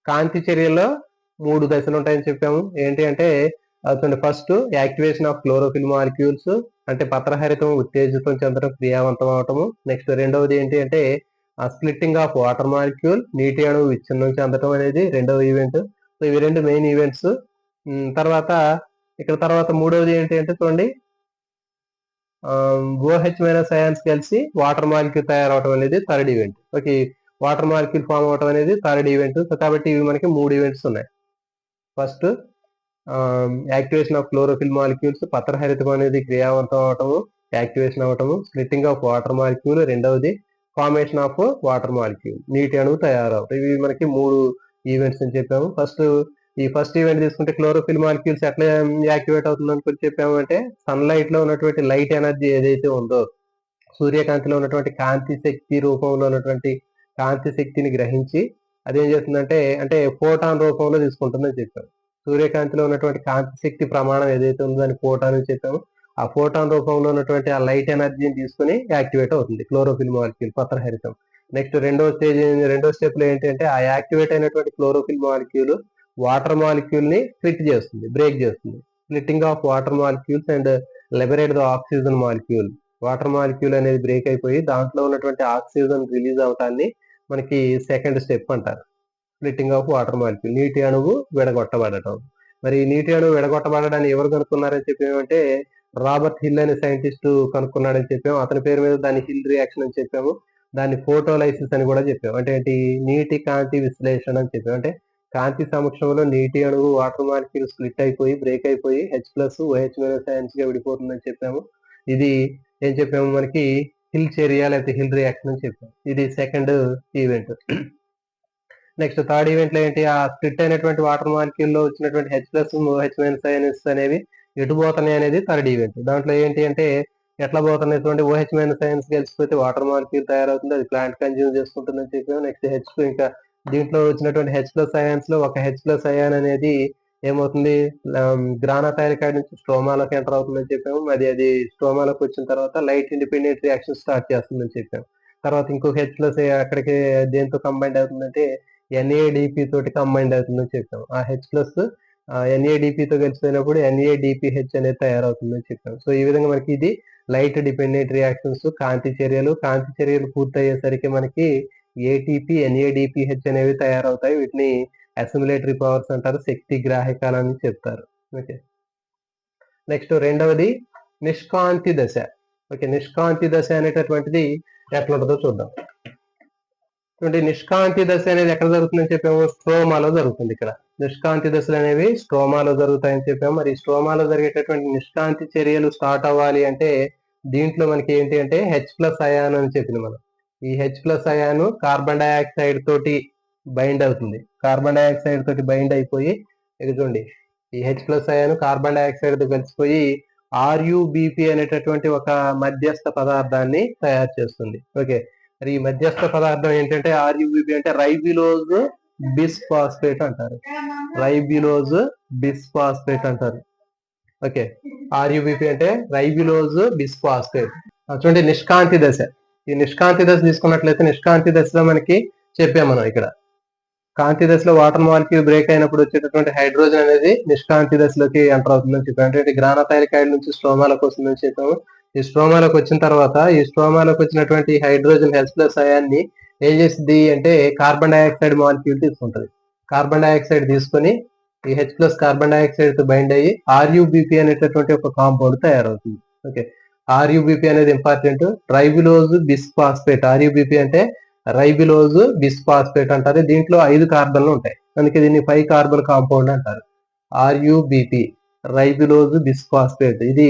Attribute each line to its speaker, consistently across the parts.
Speaker 1: కాంతి చర్యలో 3 దశలు ఉంటాయని చెప్పాము. ఏంటి అంటే చూడండి, first activation of chlorophyll molecules, అంటే పత్రహరితం ఉత్తేజితం చెందడం, క్రియావంతం అవటము. నెక్స్ట్ రెండవది ఏంటి అంటే స్ప్లిట్టింగ్ ఆఫ్ వాటర్ మాలిక్యూల్, నీటి అణువు విచ్ఛిన్నం చెందడం అనేది రెండవ ఈవెంట్. సో ఇవి 2 మెయిన్ ఈవెంట్స్. తర్వాత మూడవది ఏంటి అంటే చూడండి, OH మైనస్ అయాన్స్ కలిసి వాటర్ మాలిక్యూల్ తయారవటం అనేది third event. Okay, water molecule form అవటం అనేది థర్డ్ ఈవెంట్. సో కాబట్టి ఇవి మనకి 3 ఈవెంట్స్ ఉన్నాయి. First activation of chlorophyll molecules, పత్రహరితం అనేది క్రియావంతం అవటము, యాక్టివేషన్ అవటము, స్ప్లిట్టింగ్ ఆఫ్ వాటర్ మాలిక్యూల్, రెండవది ఫార్మేషన్ ఆఫ్ వాటర్ మాలిక్యూల్, నీటి అణువు తయారవటం. ఇవి మనకి 3 ఈవెంట్స్ అని చెప్పాము. ఫస్ట్ ఈవెంట్ తీసుకుంటే క్లోరోఫిల్ మాలిక్యూల్స్ ఎట్లా యాక్టివేట్ అవుతుందని కొంచెం చెప్పాము అంటే, సన్లైట్ లో ఉన్నటువంటి లైట్ ఎనర్జీ ఏదైతే ఉందో, సూర్యకాంతిలో ఉన్నటువంటి కాంతి శక్తి రూపంలో ఉన్నటువంటి కాంతి శక్తిని గ్రహించి అదేం చేస్తుందంటే అంటే ఫోటాన్ రూపంలో తీసుకుంటుందని చెప్పాము. సూర్యకాంతిలో ఉన్నటువంటి కాంతి శక్తి ప్రమాణం ఏదైతే ఉందో దాన్ని ఫోటాన్ అని చెప్పాము. ఆ ఫోటాన్ రూపంలో ఉన్నటువంటి ఆ లైట్ ఎనర్జీని తీసుకుని యాక్టివేట్ అవుతుంది క్లోరోఫిల్ మాలిక్యూల్, పత్రహరితం. నెక్స్ట్ రెండో స్టెప్ లో ఏంటంటే ఆ యాక్టివేట్ అయినటువంటి క్లోరోఫిల్ మాలిక్యూల్ వాటర్ మాలిక్యూల్ ని స్ప్లిట్ చేస్తుంది, బ్రేక్ చేస్తుంది. Splitting of water molecules and liberate the oxygen molecule. Water molecule అనేది బ్రేక్ అయిపోయి దాంట్లో ఉన్నటువంటి ఆక్సిజన్ రిలీజ్ అవటాన్ని మనకి సెకండ్ స్టెప్ అంటారు, స్ప్లిట్టింగ్ ఆఫ్ వాటర్ మాలిక్యూల్, నీటి అణువు విడగొట్టబడటం. మరి నీటి అణువు విడగొట్టబడడాన్ని ఎవరు కనుక్కున్నారని చెప్పామంటే రాబర్ట్ హిల్ అనే సైంటిస్ట్ కనుక్కున్నాడని చెప్పాము. అతని పేరు మీద దాన్ని హిల్ రియాక్షన్ అని చెప్పాము. దాన్ని ఫోటోలైసిస్ అని కూడా చెప్పాము. అంటే ఏంటి, నీటి కాంతి విశ్లేషణ అని చెప్పాము. అంటే కాంతి సమక్షంలో నీటి అణువు వాటర్ మాలిక్యూల్ స్ప్లిట్ అయిపోయి బ్రేక్ అయిపోయి H+OH- అయాన్స్ గా విడిపోతుందని చెప్పాము. ఇది ఏం చెప్పాము, మనకి హిల్ చర్య లేకపోతే హిల్ రియాక్షన్ అని చెప్పాము. ఇది second event. Next third event లో ఏంటి, ఆ స్ప్లిట్ అయినటువంటి వాటర్ మాలిక్యూల్ లో వచ్చినటువంటి H+OH- అయాన్స్ అనేవి ఎటు పోతున్నాయి అనేది థర్డ్ ఈవెంట్. దాంట్లో ఏంటి అంటే ఎట్లా పోతున్నటువంటి OH- అయాన్స్ కలిసిపోతే వాటర్ మాలిక్యూల్ తయారవుతుంది, అది ప్లాంట్ కన్జ్యూమ్ చేసుకుంటుందని చెప్పాము. నెక్స్ట్ ఇంకా దీంట్లో వచ్చినటువంటి H+ అయాన్స్ లో ఒక H+ అయాన్ అనేది ఏమవుతుంది, గ్రానథైలికాయిడ్ నుంచి స్ట్రోమాలోకి ఎంటర్ అవుతుందని చెప్పాము. అది స్ట్రోమాలోకి వచ్చిన తర్వాత లైట్ ఇండిపెండెంట్ రియాక్షన్ స్టార్ట్ చేస్తుందని చెప్పాము. తర్వాత ఇంకొక H+ అక్కడికి దేంతో కంబైండ్ అవుతుందంటే NADP తోటి కంబైండ్ అవుతుందని చెప్పాము. ఆ H+ NADP తో కలిసిపోయినప్పుడు NADPH అనేది తయారవుతుందని చెప్పాము. సో ఈ విధంగా మనకి ఇది లైట్ డిపెండెంట్ రియాక్షన్స్, కాంతి చర్యలు పూర్తయ్యేసరికి మనకి ATP NADPH అనేవి తయారవుతాయి. వీటిని అసిమిలేటరీ పవర్స్ అంటారు, శక్తి గ్రాహికాలని చెప్తారు. ఓకే, నెక్స్ట్ రెండవది నిష్కాంతి దశ. ఓకే, నిష్కాంతి దశ అనేటటువంటిది ఎట్లా ఉంటుందో చూద్దాం. చూడండి, నిష్కాంతి దశ అనేది ఎక్కడ జరుగుతుందని చెప్పాము, స్ట్రోమాలో జరుగుతుంది. ఇక్కడ నిష్కాంతి దశలు అనేవి స్ట్రోమాలో జరుగుతాయని చెప్పాము. మరి స్ట్రోమాలో జరిగేటటువంటి నిష్కాంతి చర్యలు స్టార్ట్ అవ్వాలి అంటే దీంట్లో మనకి ఏంటి అంటే H+ అయాన్ అని చెప్పింది మనం. ఈ H+ అయాన్ కార్బన్ డైఆక్సైడ్ తోటి బైండ్ అవుతుంది. కార్బన్ డైఆక్సైడ్ తోటి బైండ్ అయిపోయి ఇది చూడండి, ఈ H+ అయాన్ కార్బన్ డైఆక్సైడ్ తో కలిసిపోయి RuBp అనేటటువంటి ఒక మధ్యస్థ పదార్థాన్ని తయారు చేస్తుంది. ఓకే, మరి ఈ మధ్యస్థ పదార్థం ఏంటంటే RuBp అంటే రైబిలోజ్ బిస్ఫాస్ఫేట్ అంటారు. రైబిలోజ్ బిస్ఫాస్ఫేట్ అంటారు. ఓకే, RuBp అంటే రైబిలోజ్ బిస్ఫాస్ఫేట్. చూడండి, నిష్కాంతి దశ. ఈ నిష్కాంతి దశ తీసుకున్నట్లయితే నిష్కాంతి దశలో మనకి చెప్పాము మనం ఇక్కడ కాంతి దశలో వాటర్ మాలిక్యూల్ బ్రేక్ అయినప్పుడు వచ్చేటటువంటి హైడ్రోజన్ అనేది నిష్కాంతి దశలోకి ఎంటర్ అవుతుందని చెప్పాము. అంటే గ్రానథైలికాయిడ్ నుంచి స్ట్రోమాలోకి వస్తుందని చెప్పాము. ఈ స్ట్రోమాలోకి వచ్చిన తర్వాత ఈ స్ట్రోమాలోకి వచ్చినటువంటి హైడ్రోజన్ H+ అయాన్ని ఏం చేస్తుంది అంటే కార్బన్ డైఆక్సైడ్ మాలిక్యూల్ తీసుకుంటుంది. కార్బన్ డైఆక్సైడ్ తీసుకొని ఈ H+ కార్బన్ డైఆక్సైడ్ తో బైండ్ అయ్యి RuBp అనేటటువంటి ఒక కాంపౌండ్ తయారవుతుంది. ఓకే, RuBp అనేది ఇంపార్టెంట్. రైబిలోజ్ బిస్ఫాస్ఫేట్, RuBp అంటే రైబిలోజ్ బిస్ఫాస్ఫేట్ అంటారు. దీంట్లో 5 కార్బన్లు ఉంటాయి, అందుకే దీన్ని 5 కార్బన్ కాంపౌండ్ అంటారు. RuBp, ribulose bisphosphate. ఇది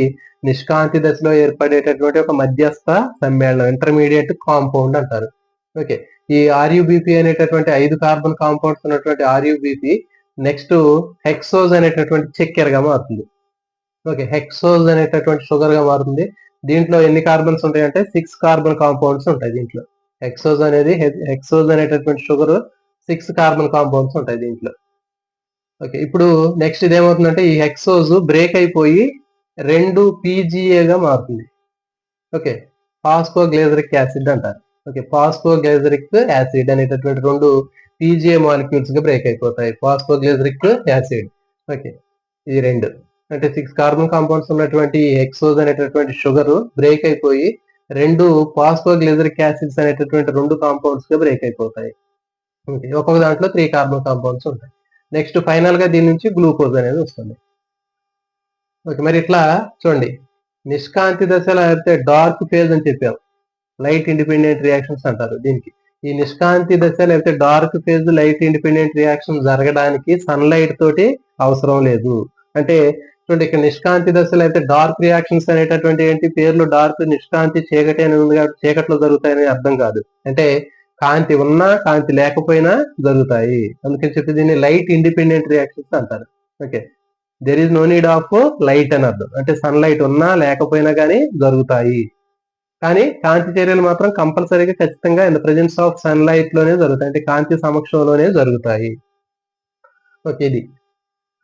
Speaker 1: నిష్కాంతి దశలో ఏర్పడేటటువంటి ఒక మధ్యస్థ సమ్మేళనం, ఇంటర్మీడియట్ కాంపౌండ్ అంటారు. ఓకే, ఈ RuBp అనేటటువంటి 5 కార్బన్ కాంపౌండ్స్ ఉన్నటువంటి RuBp నెక్స్ట్ హెక్సోజ్ అనేటటువంటి చక్కెరగా మారుతుంది. ఓకే, హెక్సోజ్ అనేటటువంటి షుగర్ గా మారుతుంది. దీంట్లో ఎన్ని కార్బన్స్ ఉంటాయంటే 6 కార్బన్ కాంపౌండ్స్ ఉంటాయి దీంట్లో. హెక్సోజ్ అనేటటువంటి షుగర్ 6 కార్బన్ కాంపౌండ్స్ ఉంటాయి దీంట్లో. ఓకే, ఇప్పుడు నెక్స్ట్ ఇదేమవుతుందంటే ఈ హెక్సోజ్ బ్రేక్ అయిపోయి 2 PGA గా మారుతుంది. ఓకే, ఫాస్ఫోగ్లైజరిక్ యాసిడ్ అంటారు. ఓకే, ఫాస్ఫోగ్లైజరిక్ యాసిడ్ అనేటటువంటి 2 పీజీఏ మాలిక్యూల్స్ గా బ్రేక్ అయిపోతాయి, ఫాస్ఫోగ్లిజరిక్ యాసిడ్. ఓకే, ఇది రెండు. అంటే 6 కార్బన్ కాంపౌండ్స్ ఉన్నటువంటి హెక్సోజ్ అనేటటువంటి షుగర్ బ్రేక్ అయిపోయి రెండు ఫాస్ఫోగ్లిజరిక్ యాసిడ్స్ అనేటటువంటి రెండు కాంపౌండ్స్ గా బ్రేక్ అయిపోతాయి. ఓకే, ఒక్కొక్క దాంట్లో 3 కార్బన్ కాంపౌండ్స్ ఉంటాయి. నెక్స్ట్ ఫైనల్ గా దీని నుంచి గ్లూకోజ్ అనేది వస్తుంది. ఓకే, మరి ఇట్లా చూడండి, నిష్కాంతి దశలో అయితే డార్క్ ఫేజ్ అని చెప్పాం, లైట్ ఇండిపెండెంట్ రియాక్షన్స్ అంటారు దీనికి. ఈ నిష్కాంతి దశ లేకపోతే dark phase light independent reaction జరగడానికి సన్లైట్ తోటి అవసరం లేదు. అంటే చూడండి, ఇక్కడ నిష్కాంతి దశలో అయితే డార్క్ రియాక్షన్స్ అనేటటువంటి ఏంటి, పేర్లు డార్క్, నిష్కాంతి చీకటి అని ఉంది కాబట్టి చీకట్లో జరుగుతాయని అర్థం కాదు. అంటే కాంతి ఉన్నా కాంతి లేకపోయినా జరుగుతాయి, అందుకని చెప్పి దీన్ని లైట్ ఇండిపెండెంట్ రియాక్షన్స్ అంటారు. Okay, there is no need of light అని అర్థం, అంటే సన్లైట్ ఉన్నా లేకపోయినా కానీ జరుగుతాయి. కానీ కాంతి చర్యలు మాత్రం కంపల్సరీగా ఖచ్చితంగా in the presence of sunlight లోనే జరుగుతాయి, అంటే కాంతి సమక్షంలోనే జరుగుతాయి. ఓకే, ఇది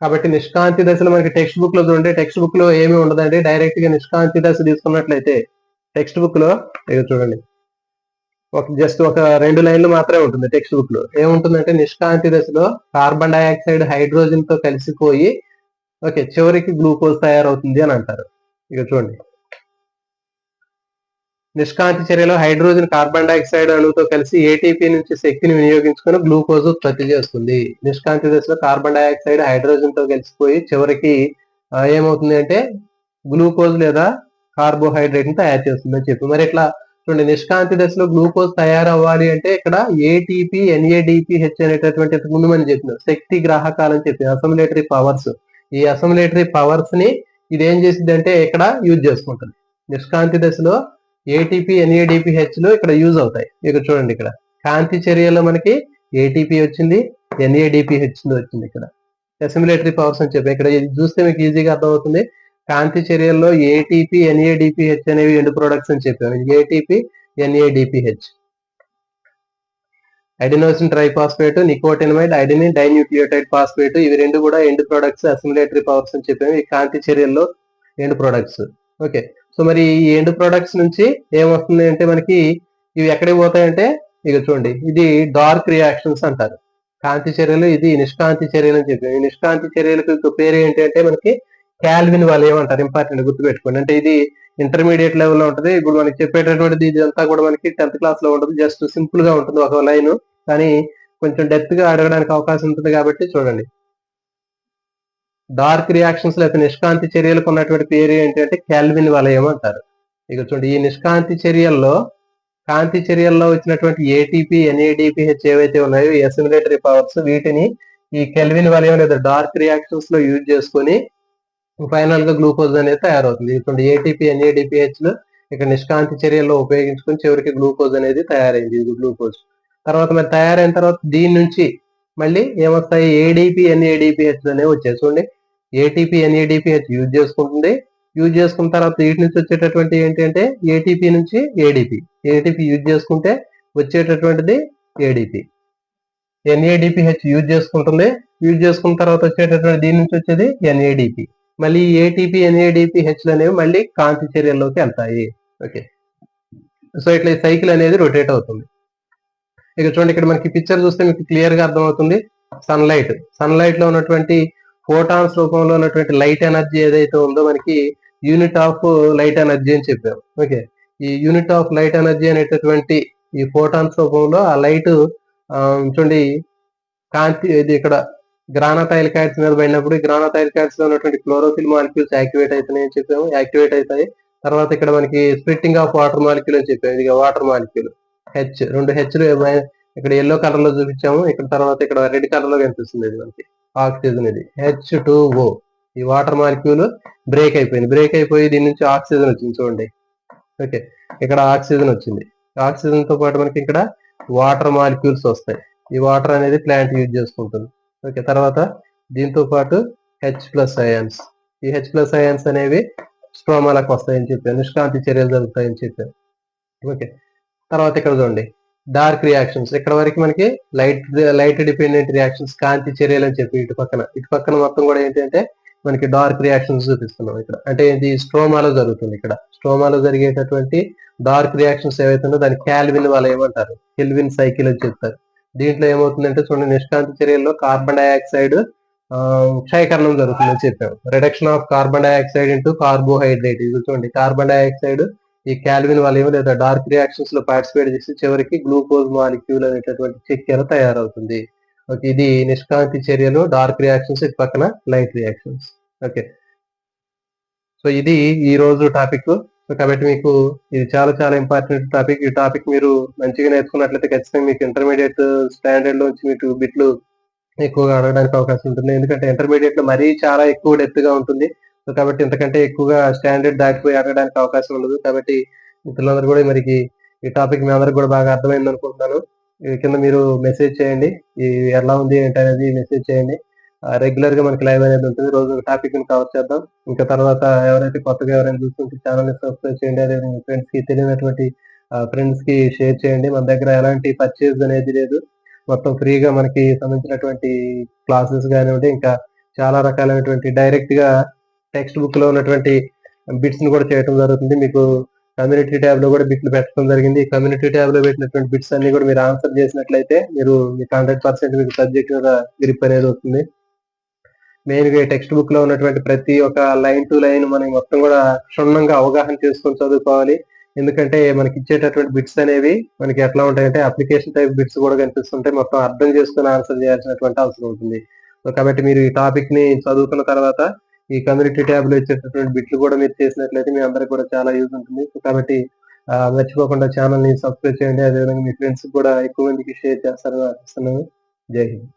Speaker 1: కాబట్టి నిష్కాంతి దశలో మనకి టెక్స్ట్ బుక్ లో చూడండి, టెక్స్ట్ బుక్ లో ఏమీ ఉండదండి, డైరెక్ట్ గా నిష్కాంతి దశ తీసుకున్నట్లయితే టెక్స్ట్ బుక్ లో చూడండి, జస్ట్ ఒక 2 లైన్లు మాత్రమే ఉంటుంది టెక్స్ట్ బుక్ లో. ఏముంటుందంటే నిష్కాంతి దశలో కార్బన్ డైఆక్సైడ్ హైడ్రోజన్ తో కలిసిపోయి ఓకే చివరికి గ్లూకోజ్ తయారవుతుంది అని అంటారు. ఇక చూడండి, నిష్కాంతి చర్యలో హైడ్రోజన్ కార్బన్ డైఆక్సైడ్ అణువుతో కలిసి ఏటీపీ నుంచి శక్తిని వినియోగించుకొని గ్లూకోజ్ ఉత్పత్తి చేస్తుంది. నిష్కాంతి దశలో కార్బన్ డైఆక్సైడ్ హైడ్రోజన్ తో కలిసిపోయి చివరికి ఏమవుతుంది అంటే గ్లూకోజ్ లేదా కార్బోహైడ్రేట్ ని తయారు చేస్తుంది అని చెప్పి. మరి ఇట్లా చూడండి, నిష్కాంతి దశలో గ్లూకోజ్ తయారవ్వాలి అంటే ఇక్కడ ఏటీపీ ఎన్ఏడిపిహెచ్ అనేటటువంటి ముందు మనం చెప్పిన శక్తి గ్రాహకాలు అని చెప్పి అసమిలేటరీ పవర్స్, ఈ అసమిలేటరీ పవర్స్ ని ఇది ఏం చేసింది అంటే ఇక్కడ యూజ్ చేసుకుంటుంది. నిష్కాంతి దశలో ఏటీపీ ఎన్ఏడిపిహెచ్ లు ఇక్కడ యూజ్ అవుతాయి. ఇక్కడ చూడండి, ఇక్కడ కాంతి చర్యలో మనకి ఏటీపీ వచ్చింది, ఎన్ఏడిపిహెచ్ వచ్చింది. ఇక్కడ అసిమిలేటరీ పవర్స్ అని చెప్పి ఇక్కడ చూస్తే మీకు ఈజీగా అర్థమవుతుంది. కాంతి చర్యల్లో ఏటీపీ ఎన్ఏడిపిహెచ్ అనేవి ఎండ్ ప్రొడక్ట్స్ అని చెప్పాము. ATP NADPH, adenosine triphosphate, nicotinamide, adenine dinucleotide phosphate, ఇవి రెండు కూడా ఎండ్ ప్రొడక్ట్స్, అసిమిలేటరీ పవర్స్ అని చెప్పాము. ఈ కాంతి చర్యల్లో ఎండ్ ప్రొడక్ట్స్. ఓకే, సో మరి ఈ ఎండ్ ప్రొడక్ట్స్ నుంచి ఏమొస్తుంది అంటే మనకి ఇవి ఎక్కడికి పోతాయంటే ఇక చూడండి, ఇది డార్క్ రియాక్షన్స్ అంటారు కాంతి చర్యలు. ఇది నిష్కాంతి చర్యలు అని చెప్పి, ఈ నిష్కాంతి చర్యలకు పేరు ఏంటి అంటే మనకి క్యాల్విన్ వలయం అంటారు. ఇంపార్టెంట్ గుర్తుపెట్టుకోండి, అంటే ఇది ఇంటర్మీడియట్ లెవెల్లో ఉంటుంది. ఇప్పుడు మనకి చెప్పేటటువంటిది ఇది అంతా కూడా మనకి 10th క్లాస్ లో ఉంటుంది, జస్ట్ సింపుల్ గా ఉంటుంది ఒక లైన్, కానీ కొంచెం డెప్త్ గా అడగడానికి అవకాశం ఉంటుంది కాబట్టి చూడండి. డార్క్ రియాక్షన్స్ లేకపోతే నిష్కాంతి చర్యలకు ఉన్నటువంటి పేరు ఏంటంటే క్యాల్విన్ వలయం అంటారు. ఇక చూడండి, ఈ నిష్కాంతి చర్యల్లో కాంతి చర్యల్లో వచ్చినటువంటి ఏటీపీ ఎన్ఏడిపిహెచ్ ఏవైతే ఉన్నాయో ఈ అసిమిలేటరీ పవర్స్, వీటిని ఈ కెల్విన్ వలయం లేదా డార్క్ రియాక్షన్స్ లో యూజ్ చేసుకొని ఫైనల్ గా గ్లూకోజ్ అనేది తయారవుతుంది. ఇప్పుడు ఏటీపీ ఎన్ఏడిపిహెచ్ లు ఇక్కడ నిష్కాంతి చర్యల్లో ఉపయోగించుకొని చివరికి గ్లూకోజ్ అనేది తయారైంది. ఇది గ్లూకోజ్. తర్వాత మరి తయారైన తర్వాత దీని నుంచి మళ్ళీ ఏమొస్తాయి, ఏడీపీ ఎన్ఏడిపిహెచ్ అనేవి వచ్చాయి. చూడండి, ఏటీపీ ఎన్ఏడిపిహెచ్ యూజ్ చేసుకుంటుంది. యూజ్ చేసుకున్న తర్వాత వీటి నుంచి వచ్చేటటువంటి ఏంటంటే ఏటీపీ నుంచి ఏడీపీ, ఏటీపీ యూజ్ చేసుకుంటే వచ్చేటటువంటిది ఏడీపీ. ఎన్ఏడిపిహెచ్ యూజ్ చేసుకుంటుంది. యూజ్ చేసుకున్న తర్వాత వచ్చేటటువంటి దీని నుంచి వచ్చేది ఎన్ఏడిపి. మళ్ళీ ఏటీపీ ఎన్ఏడిపిహెచ్లు అనేవి మళ్ళీ కాంతి చర్యల్లోకి వెళ్తాయి. ఓకే, సో ఇట్లా ఈ సైకిల్ అనేది రొటేట్ అవుతుంది. ఇక చూడండి, ఇక్కడ మనకి పిక్చర్ చూస్తే మీకు క్లియర్ గా అర్థమవుతుంది. సన్లైట్ లో ఉన్నటువంటి ఫోటాన్స్ రూపంలో ఉన్నటువంటి లైట్ ఎనర్జీ ఏదైతే ఉందో మనకి యూనిట్ ఆఫ్ లైట్ ఎనర్జీ అని చెప్పాం. ఓకే, ఈ యూనిట్ ఆఫ్ లైట్ ఎనర్జీ అనేటటువంటి ఈ ఫోటాన్స్ రూపంలో ఆ లైట్ చూడండి కాంతి ఇది ఇక్కడ గ్రానోథైలికాయిడ్స్ మీద పడినప్పుడు గ్రానోథైలికాయిడ్స్ లో ఉన్నటువంటి క్లోరోఫిల్ మాలిక్యూల్స్ యాక్టివేట్ అవుతున్నాయి అని చెప్పాము, యాక్టివేట్ అవుతాయి. తర్వాత ఇక్కడ మనకి స్ప్లిట్టింగ్ ఆఫ్ వాటర్ మాలిక్యూల్ అని చెప్పాము. ఇది వాటర్ మాలిక్యూల్ హెచ్, 2 హెచ్లు ఇక్కడ ఎల్లో కలర్ లో చూపించాము. ఇక్కడ తర్వాత ఇక్కడ రెడ్ కలర్ లో కనిపిస్తుంది ఇది మనకి ఆక్సిజన్, ఇది H2O. ఈ వాటర్ మాలిక్యూల్ బ్రేక్ అయిపోయింది. బ్రేక్ అయిపోయి దీని నుంచి ఆక్సిజన్ వచ్చింది చూడండి. ఓకే, ఇక్కడ ఆక్సిజన్ వచ్చింది. ఆక్సిజన్ తో పాటు మనకి ఇక్కడ వాటర్ మాలిక్యూల్స్ వస్తాయి. ఈ వాటర్ అనేది ప్లాంట్ యూజ్ చేసుకుంటుంది. ఓకే, తర్వాత దీంతో పాటు H+ అయాన్స్, ఈ H+ అయాన్స్ అనేవి స్ట్రోమాలకు వస్తాయని చెప్పాను, నిష్కాంతి చర్యలు జరుగుతాయని చెప్పాను. ఓకే, తర్వాత ఇక్కడ చూడండి డార్క్ రియాక్షన్స్. ఇక్కడ వరకు మనకి లైట్ డిపెండెంట్ రియాక్షన్స్ కాంతి చర్యలు అని చెప్పి ఇటు పక్కన మొత్తం కూడా ఏంటంటే మనకి డార్క్ రియాక్షన్స్ చూపిస్తున్నాం ఇక్కడ. అంటే ఇది స్ట్రోమాలో జరుగుతుంది. ఇక్కడ స్ట్రోమాలో జరిగేటటువంటి డార్క్ రియాక్షన్స్ ఏవైతే ఉందో దాన్ని క్యాల్విన్ వలయం అంటారు, కెల్విన్ సైకిల్ అని చెప్తారు. దీంట్లో ఏమవుతుందంటే చూడండి, నిష్కాంతి చర్యల్లో కార్బన్ డైఆక్సైడ్ క్షయకరణం జరుగుతుందని చెప్పాము. Reduction of carbon dioxide into carbohydrate. ఇది చూడండి, కార్బన్ డైఆక్సైడ్ ఈ క్యాల్విన్ వలయం లేదా డార్క్ రియాక్షన్స్ లో పార్టిసిపేట్ చేసి చివరికి గ్లూకోజ్ మాలిక్యూల్ అనేటటువంటి చక్కెర తయారవుతుంది. ఓకే, ఇది నిష్కాంతి చర్యలు, డార్క్ రియాక్షన్స్, ఇటు పక్కన లైట్ రియాక్షన్స్. ఓకే, సో ఇది ఈ రోజు టాపిక్. సో కాబట్టి మీకు ఇది చాలా చాలా ఇంపార్టెంట్ టాపిక్. ఈ టాపిక్ మీరు మంచిగా నేర్చుకున్నట్లయితే ఖచ్చితంగా మీకు ఇంటర్మీడియట్ స్టాండర్డ్ లోంచి మీకు బిట్లు ఎక్కువగా అడగడానికి అవకాశం ఉంటుంది. ఎందుకంటే ఇంటర్మీడియట్ లో మరీ చాలా ఎక్కువ డెప్త్ గా ఉంటుంది. సో కాబట్టి ఇంతకంటే ఎక్కువగా స్టాండర్డ్ దాటిపోయి అడగడానికి అవకాశం ఉండదు. కాబట్టి మిత్రులందరూ కూడా మరి ఈ టాపిక్ మీ అందరికి కూడా బాగా అర్థమైంది అనుకుంటున్నాను. ఈ కింద మీరు మెసేజ్ చేయండి, ఈ ఎలా ఉంది ఏంటి అనేది మెసేజ్ చేయండి. రెగ్యులర్ గా మనకి లైవ్ అనేది ఉంటుంది. రోజు ఒక టాపిక్ ని కవర్ చేద్దాం. ఇంకా తర్వాత ఎవరైతే కొత్తగా ఎవరైనా చూస్తుంటే ఛానల్ ని సబ్స్క్రైబ్ చేయండి. అదే మీ ఫ్రెండ్స్ కి, తెలియనటువంటి ఫ్రెండ్స్ కి షేర్ చేయండి. మన దగ్గర ఎలాంటి పర్చేజ్ అనేది లేదు. మొత్తం ఫ్రీగా మనకి సంబంధించినటువంటి క్లాసెస్ కానివ్వండి, ఇంకా చాలా రకాలైనటువంటి డైరెక్ట్ గా టెక్స్ట్ బుక్ లో ఉన్నటువంటి బిట్స్ ని కూడా చేయడం జరుగుతుంది. మీకు కమ్యూనిటీ ట్యాబ్ లో కూడా బిట్లు పెట్టడం జరిగింది. ఈ కమ్యూనిటీ ట్యాబ్ లో పెట్టినటువంటి బిట్స్ అన్ని కూడా మీరు ఆన్సర్ చేసినట్లయితే మీకు 100% మీకు సబ్జెక్ట్ మీద గ్రిప్ అనేది వస్తుంది. మెయిన్ గా టెక్స్ట్ బుక్ లో ఉన్నటువంటి ప్రతి ఒక్క లైన్ టు లైన్ మనం మొత్తం కూడా క్షుణ్ణంగా అవగాహన చేసుకొని చదువుకోవాలి. ఎందుకంటే మనకి ఇచ్చేటటువంటి బిట్స్ అనేవి మనకి ఎట్లా ఉంటాయంటే అప్లికేషన్ టైప్ బిట్స్ కూడా కనిపిస్తుంటాయి. మొత్తం అర్థం చేసుకుని ఆన్సర్ చేయాల్సినటువంటి అవసరం ఉంటుంది. సో కాబట్టి మీరు ఈ టాపిక్ ని చదువుకున్న తర్వాత ఈ కమ్యూనిటీ ట్యాబ్ లో ఇచ్చేటటువంటి బిట్లు కూడా మీరు చేసినట్లయితే మీ అందరికి కూడా చాలా యూజ్ ఉంటుంది. సో కాబట్టి మర్చిపోకుండా ఛానల్ ని సబ్స్క్రైబ్ చేయండి. అదేవిధంగా మీ ఫ్రెండ్స్ కూడా ఎక్కువ మందికి షేర్ చేస్తారని ఆశిస్తున్నాను. జై హింద్.